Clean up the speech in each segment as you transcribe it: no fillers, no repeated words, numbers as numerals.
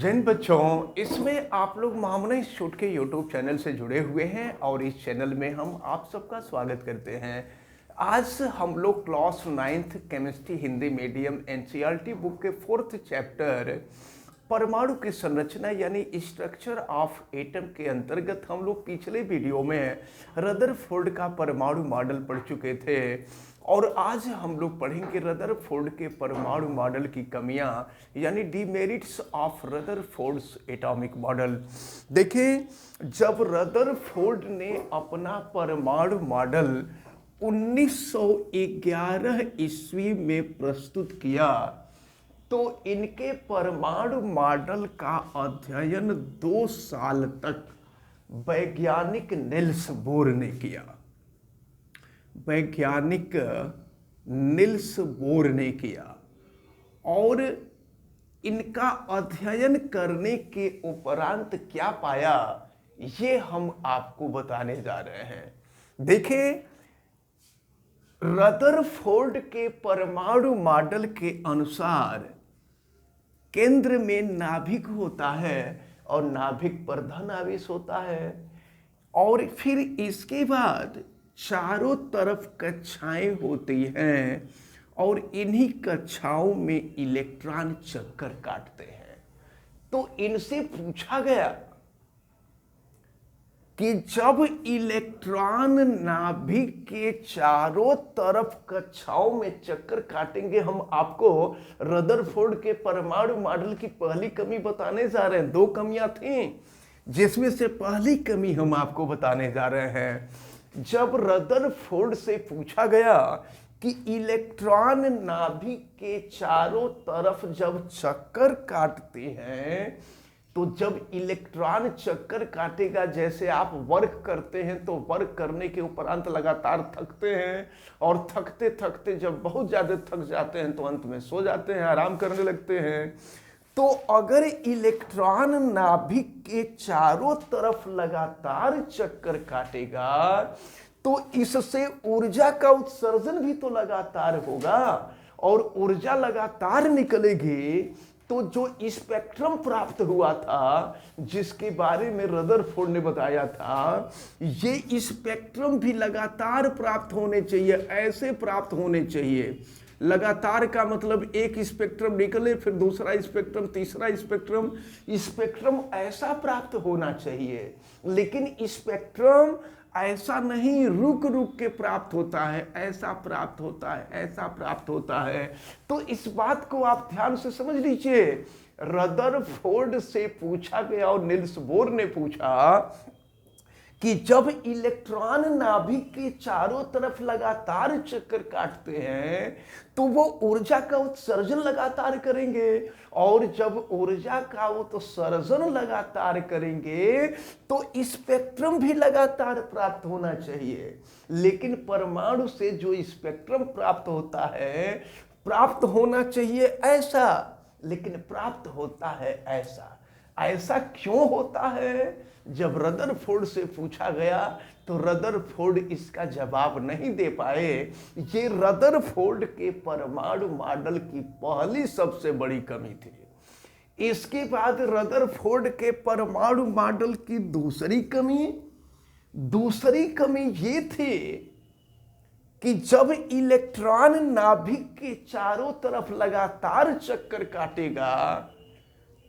जिन बच्चों इसमें आप लोग मामला इंस्टीट्यूट के यूट्यूब चैनल से जुड़े हुए हैं और इस चैनल में हम आप सबका स्वागत करते हैं। आज हम लोग class 9th chemistry Hindi medium NCERT book के 4th चैप्टर परमाणु की संरचना यानी स्ट्रक्चर ऑफ एटम के अंतर्गत हम लोग पिछले वीडियो में रदरफोर्ड का परमाणु मॉडल पढ़ चुके थे और आज हम लोग पढ़ेंगे रदरफोर्ड के परमाणु मॉडल की कमियां यानी demerits of Rutherford's atomic model. देखिए, जब रदरफोर्ड ने अपना परमाणु मॉडल 1911 ईस्वी में प्रस्तुत किया तो इनके परमाणु मॉडल का अध्ययन 2 साल तक वैज्ञानिक निल्स बोर ने किया। वैज्ञानिक निल्स बोर ने किया और इनका अध्ययन करने के उपरांत क्या पाया ये हम आपको बताने जा रहे हैं। देखिए, रदरफोर्ड के परमाणु मॉडल के अनुसार केंद्र में नाभिक होता है और नाभिक पर धन आवेश होता है और फिर इसके बाद चारों तरफ कक्षाएं होती हैं और इन्हीं कक्षाओं में इलेक्ट्रॉन चक्कर काटते हैं। तो इनसे पूछा गया कि जब इलेक्ट्रॉन नाभिक के चारों तरफ कक्षाओं में चक्कर काटेंगे, हम आपको रदरफोर्ड के परमाणु मॉडल की पहली कमी बताने जा रहे हैं। 2 कमियां थीं जिसमें से पहली कमी हम आपको बताने जा रहे हैं। जब रदरफोर्ड से पूछा गया कि इलेक्ट्रॉन नाभिक के चारों तरफ जब चक्कर काटते हैं तो जब इलेक्ट्रॉन चक्कर काटेगा, जैसे आप वर्क करते हैं तो वर्क करने के उपरांत लगातार थकते हैं और थकते थकते जब बहुत ज़्यादा थक जाते हैं तो अंत में सो जाते हैं, आराम करने लगते हैं। तो अगर इलेक्ट्रॉन नाभिक के चारों तरफ लगातार चक्कर काटेगा तो इससे ऊर्जा का उत्सर्जन भी तो लगातार होगा और ऊर्जा लगातार निकलेगी तो जो स्पेक्ट्रम प्राप्त हुआ था जिसके बारे में रदरफोर्ड ने बताया था, ये स्पेक्ट्रम भी लगातार प्राप्त होने चाहिए, ऐसे प्राप्त होने चाहिए। लगातार का मतलब एक स्पेक्ट्रम निकले फिर दूसरा स्पेक्ट्रम, तीसरा स्पेक्ट्रम, स्पेक्ट्रम ऐसा प्राप्त होना चाहिए। लेकिन स्पेक्ट्रम ऐसा नहीं रुक रुक के प्राप्त होता है, ऐसा प्राप्त होता है, ऐसा प्राप्त होता है। तो इस बात को आप ध्यान से समझ लीजिए। रदरफोर्ड से पूछा गया और निल्स बोर ने पूछा कि जब इलेक्ट्रॉन नाभिक के चारों तरफ लगातार चक्कर काटते हैं तो वो ऊर्जा का उत्सर्जन लगातार करेंगे और जब ऊर्जा का उत्सर्जन लगातार करेंगे तो स्पेक्ट्रम भी लगातार प्राप्त होना चाहिए। लेकिन परमाणु से जो स्पेक्ट्रम प्राप्त होता है, प्राप्त होना चाहिए ऐसा, लेकिन प्राप्त होता है ऐसा। ऐसा क्यों होता है? जब रदरफोर्ड से पूछा गया तो रदरफोर्ड इसका जवाब नहीं दे पाए। ये रदरफोर्ड के परमाणु मॉडल की पहली सबसे बड़ी कमी थी। इसके बाद रदरफोर्ड के परमाणु मॉडल की दूसरी कमी ये थी कि जब इलेक्ट्रॉन नाभिक के चारों तरफ लगातार चक्कर काटेगा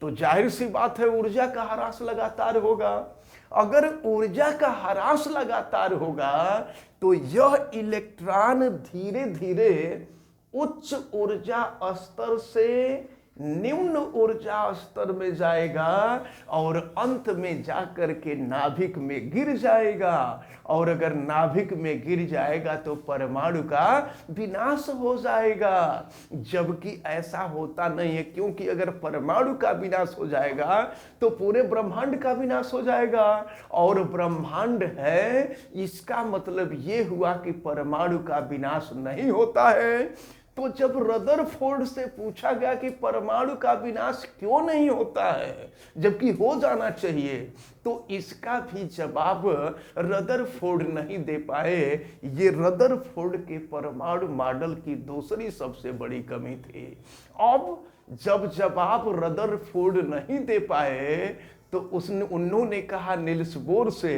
तो जाहिर सी बात है ऊर्जा का ह्रास लगातार होगा। अगर ऊर्जा का ह्रास लगातार होगा तो यह इलेक्ट्रॉन धीरे धीरे उच्च ऊर्जा स्तर से निम्न ऊर्जा स्तर में जाएगा और अंत में जाकर के नाभिक में गिर जाएगा। और अगर नाभिक में गिर जाएगा तो परमाणु का विनाश हो जाएगा। जबकि ऐसा होता नहीं है, क्योंकि अगर परमाणु का विनाश हो जाएगा तो पूरे ब्रह्मांड का विनाश हो जाएगा और ब्रह्मांड है, इसका मतलब ये हुआ कि परमाणु का विनाश नहीं होता है। तो जब रदरफोर्ड से पूछा गया कि परमाणु का विनाश क्यों नहीं होता है जबकि हो जाना चाहिए, तो इसका भी जवाब रदरफोर्ड नहीं दे पाए। ये रदरफोर्ड के परमाणु मॉडल की दूसरी सबसे बड़ी कमी थी। अब जब जवाब रदरफोर्ड नहीं दे पाए तो उन्होंने कहा निल्स बोर से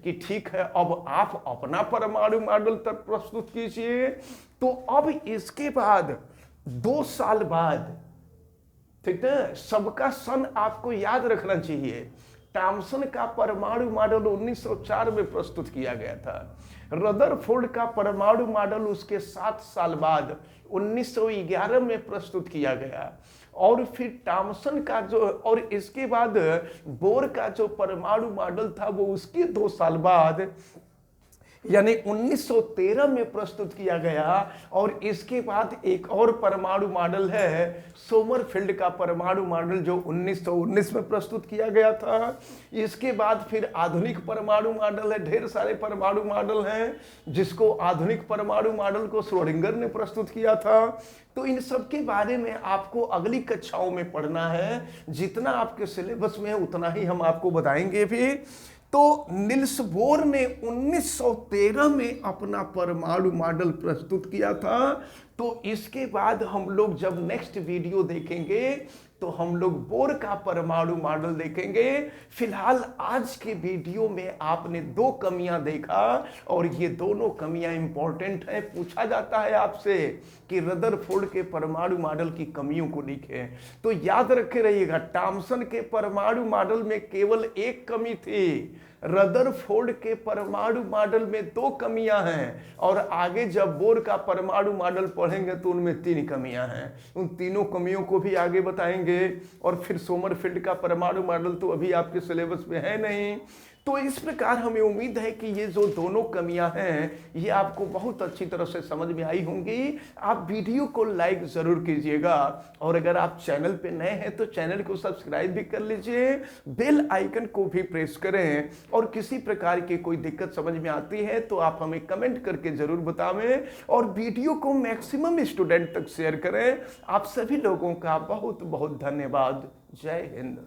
कि ठीक है, अब आप अपना परमाणु मॉडल तक प्रस्तुत कीजिए। तो अब इसके बाद 2 साल बाद, ठीक है, सबका सन आपको याद रखना चाहिए, थॉमसन का परमाणु मॉडल 1904 में प्रस्तुत किया गया था। रदरफोर्ड का परमाणु मॉडल उसके 7 साल बाद 1911 में प्रस्तुत किया गया। और फिर थॉमसन का जो, और इसके बाद बोर का जो परमाणु मॉडल था वो उसके 2 साल बाद यानी 1913 में प्रस्तुत किया गया। और इसके बाद एक और परमाणु मॉडल है सोमरफेल्ड का परमाणु मॉडल जो 1919 में प्रस्तुत किया गया था। इसके बाद फिर आधुनिक परमाणु मॉडल है, ढेर सारे परमाणु मॉडल हैं जिसको आधुनिक परमाणु मॉडल को श्रोडिंगर ने प्रस्तुत किया था। तो इन सब के बारे में आपको अगली कक्षाओं में पढ़ना है, जितना आपके सिलेबस में है उतना ही हम आपको बताएंगे भी। तो निल्स बोर ने 1913 में अपना परमाणु मॉडल प्रस्तुत किया था। तो इसके बाद हम लोग जब नेक्स्ट वीडियो देखेंगे तो हम लोग बोर का परमाणु मॉडल देखेंगे। फिलहाल आज के वीडियो में आपने 2 कमियां देखा और ये दोनों कमियां इंपॉर्टेंट हैं। पूछा जाता है आपसे कि रदरफोर्ड के परमाणु मॉडल की कमियों को लिखें, तो याद रखे रहिएगा थॉमसन के परमाणु मॉडल में केवल 1 कमी थी, रदरफोर्ड के परमाणु मॉडल में 2 कमियां हैं, और आगे जब बोर का परमाणु मॉडल पढ़ेंगे तो उनमें 3 कमियां हैं। उन तीनों कमियों को भी आगे बताएंगे। और फिर सोमरफेल्ड का परमाणु मॉडल तो अभी आपके सिलेबस में है नहीं। तो इस प्रकार हमें उम्मीद है कि ये जो दोनों कमियां हैं ये आपको बहुत अच्छी तरह से समझ में आई होंगी। आप वीडियो को लाइक जरूर कीजिएगा, और अगर आप चैनल पे नए हैं तो चैनल को सब्सक्राइब भी कर लीजिए, बेल आइकन को भी प्रेस करें। और किसी प्रकार की कोई दिक्कत समझ में आती है तो आप हमें कमेंट करके जरूर बतावें, और वीडियो को मैक्सिमम स्टूडेंट तक शेयर करें। आप सभी लोगों का बहुत बहुत धन्यवाद। जय हिंद।